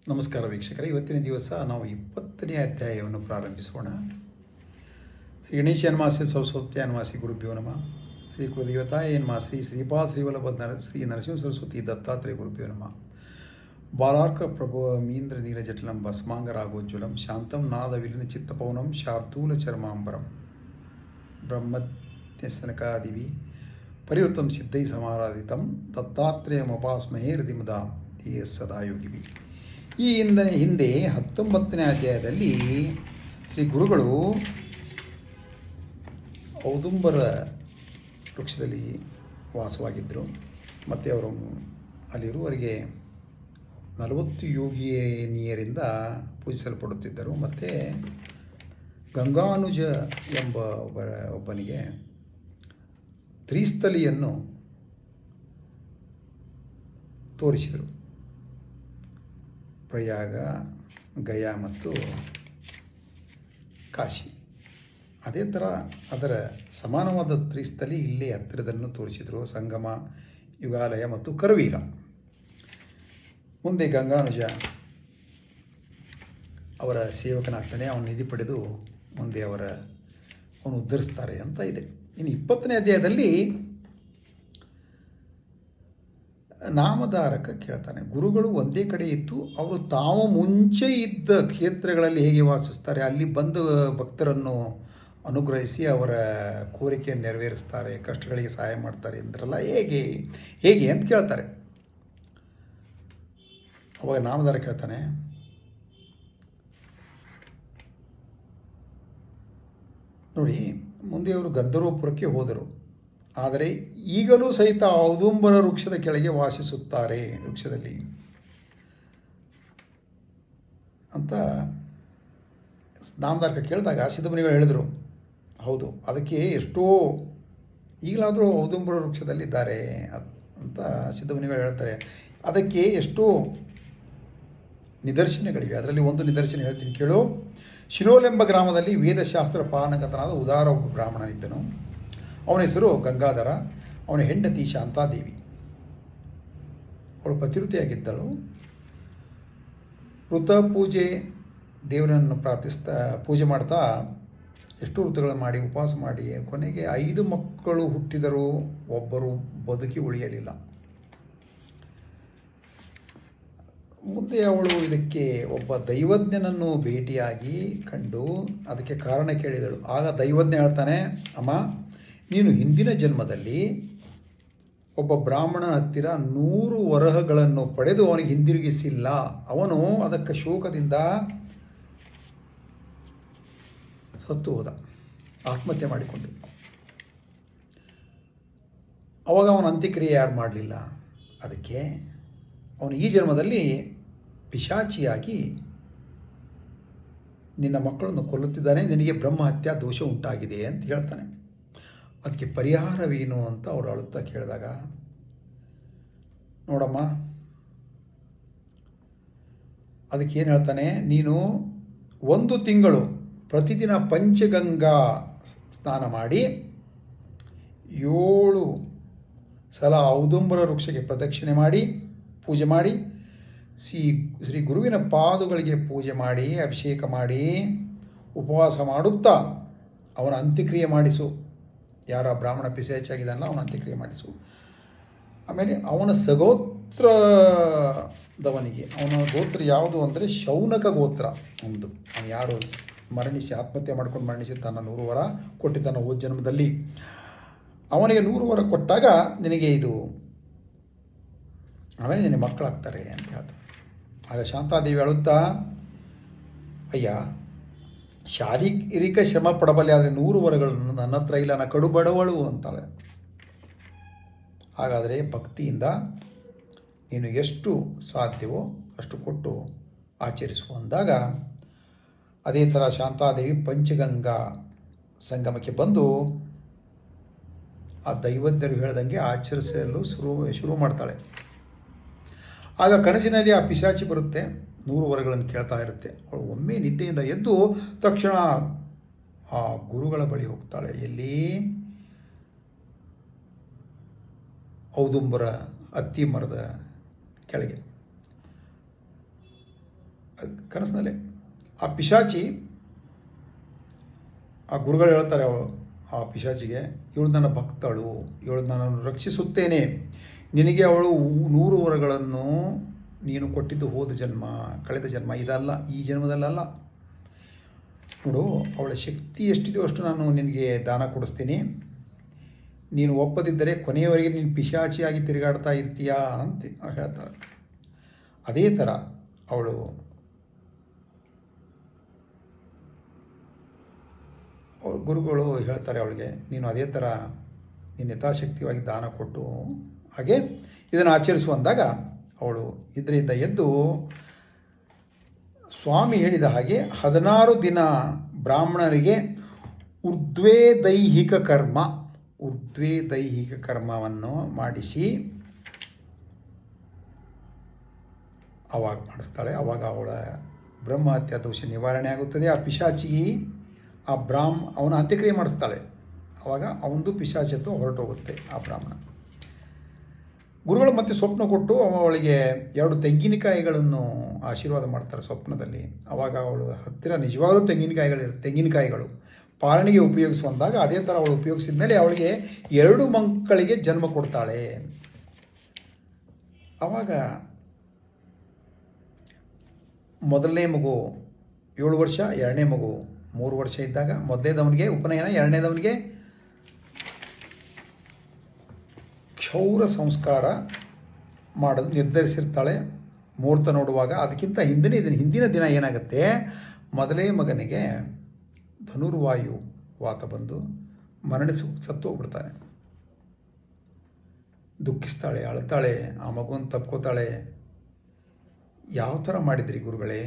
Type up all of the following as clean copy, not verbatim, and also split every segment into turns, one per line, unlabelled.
ನಮಸ್ಕಾರ ವೀಕ್ಷಕರೇ, ಇವತ್ತಿನ ದಿವಸ ನಾವು 20ನೇ ಅಧ್ಯಾಯವನ್ನು ಪ್ರಾರಂಭಿಸೋಣ. ಶ್ರೀ ಗಣೇಶನ್ಮಾಸಿ ಸರಸ್ವತ್ಯಾನ್ಮಾಸಿ ಗುರುಭ್ಯೋ ನಮಃ. ಶ್ರೀ ಕುಲದೇವತಾಯ ನಮಃ. ಶ್ರೀ ಶ್ರೀಪಾದ ಶ್ರೀವಲ್ಲಭ ಶ್ರೀ ನರಸಿಂಹ ಸರಸ್ವತಿ ದತ್ತಾತ್ರೇಯ ಗುರುಭ್ಯೋ ನಮಃ. ಬಾಲಾರ್ಕ ಪ್ರಭು ಮೀಂದ್ರ ನೀರಜಟಲಂ ಭಸ್ಮಾಂಗರಾಗೋಜ್ವಲಂ ಶಾಂತಂ ನಾದ ವಿಲಿನ ಚಿತ್ತಪೌನಂ ಶಾರ್ದೂಲ ಚರ್ಮಾಂಬರಂ ಬ್ರಹ್ಮಜ್ಞಸನಕಾದಿವಿ ಪರಿವೃತಂ ಸಿದ್ಧೈ ಸಮಾರಾಧಿತಂ ದತ್ತಾತ್ರೇಯಮುಪಾಸ್ಮಹೇ ಹೃದಿಮುದಾ ಧೀಯ ಸದಾ ಯೋಗಿವಿ. ಈ ಹಿಂದೆ 19ನೇ ಅಧ್ಯಾಯದಲ್ಲಿ ಶ್ರೀ ಗುರುಗಳು ಔದುಂಬರ ವೃಕ್ಷದಲ್ಲಿ ವಾಸವಾಗಿದ್ದರು ಮತ್ತು ಅವರು ಅಲ್ಲಿರುವವರಿಗೆ 40 ಯೋಗಿನಿಯರಿಂದ ಪೂಜಿಸಲ್ಪಡುತ್ತಿದ್ದರು. ಮತ್ತು ಗಂಗಾನುಜ ಎಂಬ ಒಬ್ಬನಿಗೆ ತ್ರಿಸ್ಥಲಿಯನ್ನು ತೋರಿಸಿದರು. ಪ್ರಯಾಗ, ಗಯಾ ಮತ್ತು ಕಾಶಿ. ಅದೇ ಥರ ಅದರ ಸಮಾನವಾದ ತ್ರಿಸ್ಥಲಿ ಇಲ್ಲೇ ಹತ್ತಿರದನ್ನು ತೋರಿಸಿದರು. ಸಂಗಮ, ಯುಗಾಲಯ ಮತ್ತು ಕರವೀರ. ಮುಂದೆ ಗಂಗಾನುಜ ಅವರ ಸೇವಕನಾಗ್ತಾನೆ. ಅವನು ನಿಧಿ ಪಡೆದು ಮುಂದೆ ಅವನು ಉದ್ಧರಿಸ್ತಾರೆ ಅಂತ ಇದೆ. ಇನ್ನು 20ನೇ ಅಧ್ಯಾಯದಲ್ಲಿ ನಾಮಧಾರಕ ಕೇಳ್ತಾನೆ. ಗುರುಗಳು ಒಂದೇ ಕಡೆ ಇದ್ದು ಅವರು ತಾವು ಮುಂಚೆ ಇದ್ದ ಕ್ಷೇತ್ರಗಳಲ್ಲಿ ಹೇಗೆ ವಾಸಿಸ್ತಾರೆ, ಅಲ್ಲಿ ಬಂದು ಭಕ್ತರನ್ನು ಅನುಗ್ರಹಿಸಿ ಅವರ ಕೋರಿಕೆಯನ್ನು ನೆರವೇರಿಸ್ತಾರೆ, ಕಷ್ಟಗಳಿಗೆ ಸಹಾಯ ಮಾಡ್ತಾರೆ ಅಂದ್ರಲ್ಲ, ಹೇಗೆ ಅಂತ ಕೇಳ್ತಾರೆ. ಅವಾಗ ನಾಮಧಾರ ಕೇಳ್ತಾನೆ, ನೋಡಿ, ಮುಂದೆ ಅವರು ಗಂಧರ್ವಪುರಕ್ಕೆ ಹೋದರು. ಆದರೆ ಈಗಲೂ ಸಹಿತ ಔದುಂಬರ ವೃಕ್ಷದ ಕೆಳಗೆ ವಾಸಿಸುತ್ತಾರೆ, ವೃಕ್ಷದಲ್ಲಿ ಅಂತ ನಾಮಧಾರಕ ಕೇಳಿದಾಗ ಸಿದ್ಧಮುನಿಗಳು ಹೇಳಿದರು, ಹೌದು, ಅದಕ್ಕೆ ಎಷ್ಟೋ ಈಗಲಾದರೂ ಔದುಂಬರ ವೃಕ್ಷದಲ್ಲಿದ್ದಾರೆ ಅಂತ ಸಿದ್ಧಮುನಿಗಳು ಹೇಳ್ತಾರೆ. ಅದಕ್ಕೆ ಎಷ್ಟೋ ನಿದರ್ಶನಗಳಿವೆ. ಅದರಲ್ಲಿ ಒಂದು ನಿದರ್ಶನ ಹೇಳ್ತೀನಿ ಕೇಳು. ಶಿಲೋಲೆಂಬ ಗ್ರಾಮದಲ್ಲಿ ವೇದಶಾಸ್ತ್ರ ಪಾನಗತನಾದ ಉದಾರ ಒಬ್ಬ ಬ್ರಾಹ್ಮಣನಿದ್ದನು. ಅವನ ಹೆಸರು ಗಂಗಾಧರ. ಅವನ ಹೆಂಡತಿ ಶಾಂತಾದೇವಿ. ಅವಳು ಪತಿವೃತೆಯಾಗಿದ್ದಳು. ಋತ ಪೂಜೆ, ದೇವರನ್ನು ಪೂಜೆ ಮಾಡ್ತಾ ಎಷ್ಟು ಋತುಗಳು ಮಾಡಿ ಉಪವಾಸ ಮಾಡಿ ಕೊನೆಗೆ 5 ಮಕ್ಕಳು ಹುಟ್ಟಿದರೂ ಒಬ್ಬರು ಬದುಕಿ ಉಳಿಯಲಿಲ್ಲ. ಮುಂದೆ ಅವಳು ಇದಕ್ಕೆ ಒಬ್ಬ ದೈವಜ್ಞನನ್ನು ಭೇಟಿಯಾಗಿ ಕಂಡು ಅದಕ್ಕೆ ಕಾರಣ ಕೇಳಿದಳು. ಆಗ ದೈವಜ್ಞ ಹೇಳ್ತಾನೆ, ಅಮ್ಮ, ನೀನು ಹಿಂದಿನ ಜನ್ಮದಲ್ಲಿ ಒಬ್ಬ ಬ್ರಾಹ್ಮಣನ ಹತ್ತಿರ 100 ವರಹಗಳನ್ನು ಪಡೆದು ಅವನಿಗೆ ಹಿಂದಿರುಗಿಸಿಲ್ಲ. ಅವನು ಅದಕ್ಕೆ ಶೋಕದಿಂದ ಸತ್ತು ಹೋದ, ಆತ್ಮಹತ್ಯೆ ಮಾಡಿಕೊಂಡು. ಅವಾಗ ಅವನ ಅಂತ್ಯಕ್ರಿಯೆ ಯಾರು ಮಾಡಲಿಲ್ಲ. ಅದಕ್ಕೆ ಅವನು ಈ ಜನ್ಮದಲ್ಲಿ ಪಿಶಾಚಿಯಾಗಿ ನಿನ್ನ ಮಕ್ಕಳನ್ನು ಕೊಲ್ಲುತ್ತಿದ್ದಾನೆ, ನಿನಗೆ ಬ್ರಹ್ಮಹತ್ಯಾ ದೋಷ ಉಂಟಾಗಿದೆ ಅಂತ ಹೇಳ್ತಾನೆ. ಅದಕ್ಕೆ ಪರಿಹಾರವೇನು ಅಂತ ಅವರು ಅಳುತ್ತಾ ಕೇಳಿದಾಗ, ನೋಡಮ್ಮ, ಅದಕ್ಕೆ ಏನು ಹೇಳ್ತಾನೆ, ನೀನು 1 ತಿಂಗಳು ಪ್ರತಿದಿನ ಪಂಚಗಂಗಾ ಸ್ನಾನ ಮಾಡಿ 7 ಸಲ ಔದುಂಬರ ವೃಕ್ಷಕ್ಕೆ ಪ್ರದಕ್ಷಿಣೆ ಮಾಡಿ ಪೂಜೆ ಮಾಡಿ ಶ್ರೀ ಗುರುವಿನ ಪಾದಗಳಿಗೆ ಪೂಜೆ ಮಾಡಿ ಅಭಿಷೇಕ ಮಾಡಿ ಉಪವಾಸ ಮಾಡುತ್ತಾ ಅವನ ಅಂತ್ಯಕ್ರಿಯೆ ಮಾಡಿಸು. ಯಾರ ಬ್ರಾಹ್ಮಣ ಪಿಶಾಚಿಯಾಗಿದ್ದಾನಲ್ಲ ಅವನ ಅಂತ್ಯಕ್ರಿಯೆ ಮಾಡಿಸು. ಆಮೇಲೆ ಅವನ ಸಗೋತ್ರದವನಿಗೆ, ಅವನ ಗೋತ್ರ ಯಾವುದು ಅಂದರೆ ಶೌನಕ ಗೋತ್ರ. ಅವನು ಯಾರು ಮರಣಿಸಿ ಆತ್ಮಹತ್ಯೆ ಮಾಡ್ಕೊಂಡು ಮರಣಿಸಿ ತನ್ನ 100 ವರ ಕೊಟ್ಟಿದ್ದಾನೆ ಹೋದ ಜನ್ಮದಲ್ಲಿ, ಅವನಿಗೆ 100 ವರ ಕೊಟ್ಟಾಗ ನಿನಗೆ ಇದು ಆಮೇಲೆ ನಿನ್ನ ಮಕ್ಕಳಾಗ್ತಾರೆ ಅಂತ ಹೇಳ್ತಾರೆ. ಆಗ ಶಾಂತಾದೇವಿ ಅಳುತ್ತಾ, ಅಯ್ಯ, ಶಾರೀರಿಕ ಶ್ರಮ ಪಡಬಲ್ಲೆ, ಆದರೆ 100 ವರಗಳನ್ನು ನನ್ನ ಹತ್ರ ಇಲ್ಲ, ನಾನು ಕಡು ಬಡವಳು ಅಂತಾಳೆ. ಹಾಗಾದರೆ ಭಕ್ತಿಯಿಂದ ನೀನು ಎಷ್ಟು ಸಾಧ್ಯವೋ ಅಷ್ಟು ಕೊಟ್ಟು ಆಚರಿಸು ಅಂದಾಗ, ಅದೇ ಥರ ಶಾಂತಾದೇವಿ ಪಂಚಗಂಗಾ ಸಂಗಮಕ್ಕೆ ಬಂದು ಆ ದೈವಜ್ಞರು ಹೇಳ್ದಂಗೆ ಆಚರಿಸಲು ಶುರು ಮಾಡ್ತಾಳೆ. ಆಗ ಕನಸಿನಲ್ಲಿ ಆ ಪಿಶಾಚಿ ಬರುತ್ತೆ, 100 ವರಗಳನ್ನು ಕೇಳ್ತಾ ಇರುತ್ತೆ. ಅವಳು ಒಮ್ಮೆ ನಿದ್ದೆಯಿಂದ ಎದ್ದು ತಕ್ಷಣ ಆ ಗುರುಗಳ ಬಳಿ ಹೋಗ್ತಾಳೆ. ಎಲ್ಲಿ? ಔದುಂಬರ ಅತ್ತಿ ಮರದ ಕೆಳಗೆ. ಕನಸಿನಲ್ಲೇ ಆ ಪಿಶಾಚಿ, ಆ ಗುರುಗಳು ಹೇಳ್ತಾರೆ ಅವಳು ಆ ಪಿಶಾಚಿಗೆ, ಇವಳು ನನ್ನ ಭಕ್ತಳು, ಇವಳು ನನ್ನನ್ನು ರಕ್ಷಿಸುತ್ತೇನೆ, ನಿನಗೆ ಅವಳು 100 ವರಗಳನ್ನು ನೀನು ಕೊಟ್ಟಿದ್ದು ಹೋದ ಜನ್ಮ, ಕಳೆದ ಜನ್ಮ, ಇದಲ್ಲ, ಈ ಜನ್ಮದಲ್ಲಲ್ಲ. ನೋಡು, ಅವಳ ಶಕ್ತಿ ಎಷ್ಟಿದೆಯೋ ಅಷ್ಟು ನಾನು ನಿನಗೆ ದಾನ ಕೊಡಿಸ್ತೀನಿ, ನೀನು ಒಪ್ಪದಿದ್ದರೆ ಕೊನೆಯವರೆಗೆ ನೀನು ಪಿಶಾಚಿಯಾಗಿ ತಿರುಗಾಡ್ತಾ ಇರ್ತೀಯಾ ಅಂತ ಹೇಳ್ತಾಳೆ. ಅದೇ ಥರ ಅವಳು ಗುರುಗಳು ಹೇಳ್ತಾರೆ ಅವಳಿಗೆ, ನೀನು ಅದೇ ಥರ ನೀನು ಯಥಾಶಕ್ತಿಯಾಗಿ ದಾನ ಕೊಟ್ಟು ಹಾಗೆ ಇದನ್ನು ಆಚರಿಸು ಅಂದಾಗ ಅವಳು ಇದರಿಂದ ಎದ್ದು ಸ್ವಾಮಿ ಹೇಳಿದ ಹಾಗೆ 16 ದಿನ ಬ್ರಾಹ್ಮಣರಿಗೆ ಊರ್ಧ್ವೇ ದೈಹಿಕ ಕರ್ಮವನ್ನು ಮಾಡಿಸಿ ಅವಾಗ ಮಾಡಿಸ್ತಾಳೆ. ಅವಾಗ ಅವಳ ಬ್ರಹ್ಮಹತ್ಯಾ ದೋಷ ನಿವಾರಣೆ ಆಗುತ್ತದೆ. ಆ ಪಿಶಾಚಿ ಅವನ ಅಂತ್ಯಕ್ರಿಯೆ ಮಾಡಿಸ್ತಾಳೆ. ಆವಾಗ ಅವನದು ಪಿಶಾಚತ್ವ ಹೊರಟೋಗುತ್ತೆ ಆ ಬ್ರಾಹ್ಮಣ. ಗುರುಗಳು ಮತ್ತೆ ಸ್ವಪ್ನ ಕೊಟ್ಟು ಅವಳಿಗೆ 2 ತೆಂಗಿನಕಾಯಿಗಳನ್ನು ಆಶೀರ್ವಾದ ಮಾಡ್ತಾರೆ ಸ್ವಪ್ನದಲ್ಲಿ. ಆವಾಗ ಅವಳು ಹತ್ತಿರ ನಿಜವಾಗ್ಲೂ ತೆಂಗಿನಕಾಯಿಗಳು ಪಾಲನೆಗೆ ಉಪಯೋಗಿಸುವಂದಾಗ ಅದೇ ಥರ ಅವಳು ಉಪಯೋಗಿಸಿದ ಮೇಲೆ ಅವಳಿಗೆ 2 ಮಕ್ಕಳಿಗೆ ಜನ್ಮ ಕೊಡ್ತಾಳೆ. ಆವಾಗ ಮೊದಲನೇ ಮಗು 7 ವರ್ಷ, ಎರಡನೇ ಮಗು 3 ವರ್ಷ ಇದ್ದಾಗ ಮೊದಲನೇದವನಿಗೆ ಉಪನಯನ, ಎರಡನೇದವನಿಗೆ ಕ್ಷೌರ ಸಂಸ್ಕಾರ ಮಾಡಲು ನಿರ್ಧರಿಸಿರ್ತಾಳೆ. ಮುಹೂರ್ತ ನೋಡುವಾಗ ಅದಕ್ಕಿಂತ ಹಿಂದಿನ ದಿನ ಏನಾಗುತ್ತೆ, ಮೊದಲೇ ಮಗನಿಗೆ ಧನುರ್ವಾಯು ವಾತ ಬಂದು ಮರಣಿಸಿ ಸತ್ತು ಹೋಗ್ಬಿಡ್ತಾನೆ. ದುಃಖಿಸ್ತಾಳೆ, ಅಳ್ತಾಳೆ, ಆ ಮಗುವನ್ನು ತಪ್ಕೋತಾಳೆ. ಯಾವ ಥರ ಮಾಡಿದ್ರಿ ಗುರುಗಳೇ?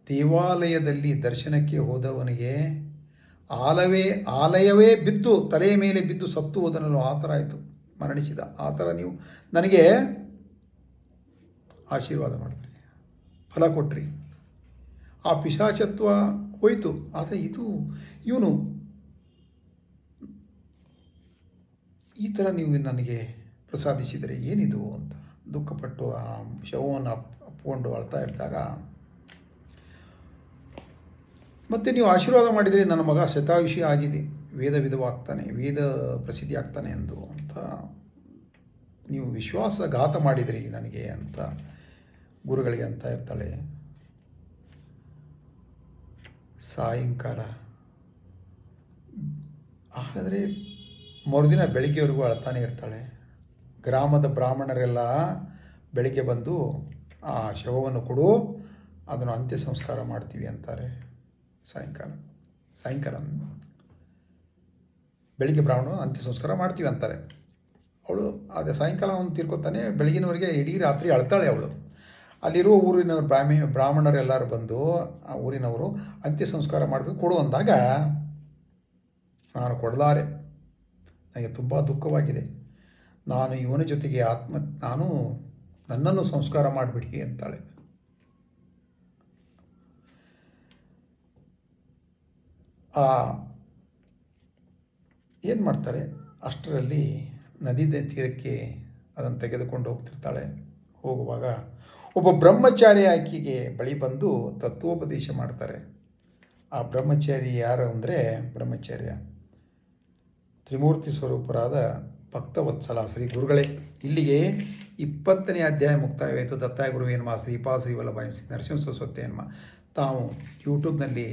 ದೇವಾಲಯದಲ್ಲಿ ದರ್ಶನಕ್ಕೆ ಹೋದವನಿಗೆ ಆಲಯವೇ ಬಿದ್ದು ತಲೆಯ ಮೇಲೆ ಬಿದ್ದು ಸತ್ತು ಹೋದನಲ್ಲೋ ಆ ಥರ ಆಯಿತು, ಮರಣಿಸಿದ. ಆ ಥರ ನೀವು ನನಗೆ ಆಶೀರ್ವಾದ ಮಾಡಿದ್ರಿ, ಫಲ ಕೊಟ್ರಿ, ಆ ಪಿಶಾಚತ್ವ ಹೋಯಿತು. ಆದರೆ ಇವನು ಈ ಥರ ನೀವು ನನಗೆ ಪ್ರಸಾದಿಸಿದರೆ ಏನಿದು ಅಂತ ದುಃಖಪಟ್ಟು ಆ ಶವವನ್ನು ಅಪ್ಪಿಕೊಂಡು ಅಳ್ತಾ ಇದ್ದಾಗ, ಮತ್ತು ನೀವು ಆಶೀರ್ವಾದ ಮಾಡಿದರೆ ನನ್ನ ಮಗ ಶತಾಯುಷಿ ಆಗಿದೆ, ವೇದ ಪ್ರಸಿದ್ಧಿ ಆಗ್ತಾನೆ ಅಂತ ನೀವು ವಿಶ್ವಾಸಘಾತ ಮಾಡಿದಿರಿ ನನಗೆ ಅಂತ ಗುರುಗಳಿಗೆ ಅಂತ ಇರ್ತಾಳೆ. ಸಾಯಂಕಾಲ ಹಾಗಾದರೆ ಮರುದಿನ ಬೆಳಿಗ್ಗೆವರೆಗೂ ಅಳ್ತಾನೆ ಇರ್ತಾಳೆ. ಗ್ರಾಮದ ಬ್ರಾಹ್ಮಣರೆಲ್ಲ ಬೆಳಿಗ್ಗೆ ಬಂದು ಆ ಶವವನ್ನು ಕೊಡು, ಅದನ್ನು ಅಂತ್ಯ ಸಂಸ್ಕಾರ ಮಾಡ್ತೀವಿ ಅಂತಾರೆ. ಸಾಯಂಕಾಲ ಬೆಳಿಗ್ಗೆ ಬ್ರಾಹ್ಮಣ ಅಂತ್ಯ ಸಂಸ್ಕಾರ ಮಾಡ್ತೀವಿ ಅಂತಾರೆ. ಅವಳು ಅದೇ ಸಾಯಂಕಾಲ ಅವನು ತೀರ್ಕೊತಾನೆ, ಬೆಳಗಿನವರೆಗೆ ಇಡೀ ರಾತ್ರಿ ಅಳ್ತಾಳೆ ಅವಳು. ಅಲ್ಲಿರುವ ಊರಿನವರು ಬ್ರಾಹ್ಮಣರೆಲ್ಲರೂ ಬಂದು ಆ ಊರಿನವರು ಅಂತ್ಯ ಸಂಸ್ಕಾರ ಮಾಡಬೇಕು ಕೊಡು ಅಂದಾಗ, ನಾನು ಕೊಡಲಾರೆ, ನನಗೆ ತುಂಬ ದುಃಖವಾಗಿದೆ, ನಾನು ಇವನ ಜೊತೆಗೆ ನನ್ನನ್ನು ಸಂಸ್ಕಾರ ಮಾಡಿಬಿಡಿ ಅಂತಾಳೆ. ಏನು ಮಾಡ್ತಾರೆ, ಅಷ್ಟರಲ್ಲಿ ನದಿ ತೀರಕ್ಕೆ ಅದನ್ನು ತೆಗೆದುಕೊಂಡು ಹೋಗ್ತಿರ್ತಾಳೆ. ಹೋಗುವಾಗ ಒಬ್ಬ ಬ್ರಹ್ಮಚಾರಿ ಆಕೆಗೆ ಬಳಿ ಬಂದು ತತ್ವೋಪದೇಶ ಮಾಡ್ತಾರೆ. ಆ ಬ್ರಹ್ಮಚಾರಿ ಯಾರು ಅಂದರೆ ಬ್ರಹ್ಮಚಾರ್ಯ ತ್ರಿಮೂರ್ತಿ ಸ್ವರೂಪರಾದ ಭಕ್ತವತ್ಸಲ ಶ್ರೀ ಗುರುಗಳೇ. ಇಲ್ಲಿಗೆ 20ನೇ ಅಧ್ಯಾಯ ಮುಕ್ತಾಯವಾಯಿತು. ದತ್ತಾಯ ಗುರುವೇ ನಮಃ, ಶ್ರೀಪಾ ಶ್ರೀವಲ್ಲಭಾಯ ಶ್ರೀ ನರಸಿಂಹ ಸರಸ್ವತಿ ನಮಃ. ತಾವು ಯೂಟ್ಯೂಬ್ನಲ್ಲಿ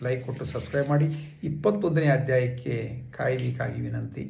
ಲೈಕ್ ಕೊಟ್ಟು ಸಬ್ಸ್ಕ್ರೈಬ್ ಮಾಡಿ. 21ನೇ ಅಧ್ಯಾಯಕ್ಕೆ ಕಾಯಿ ವಿನಂತಿ.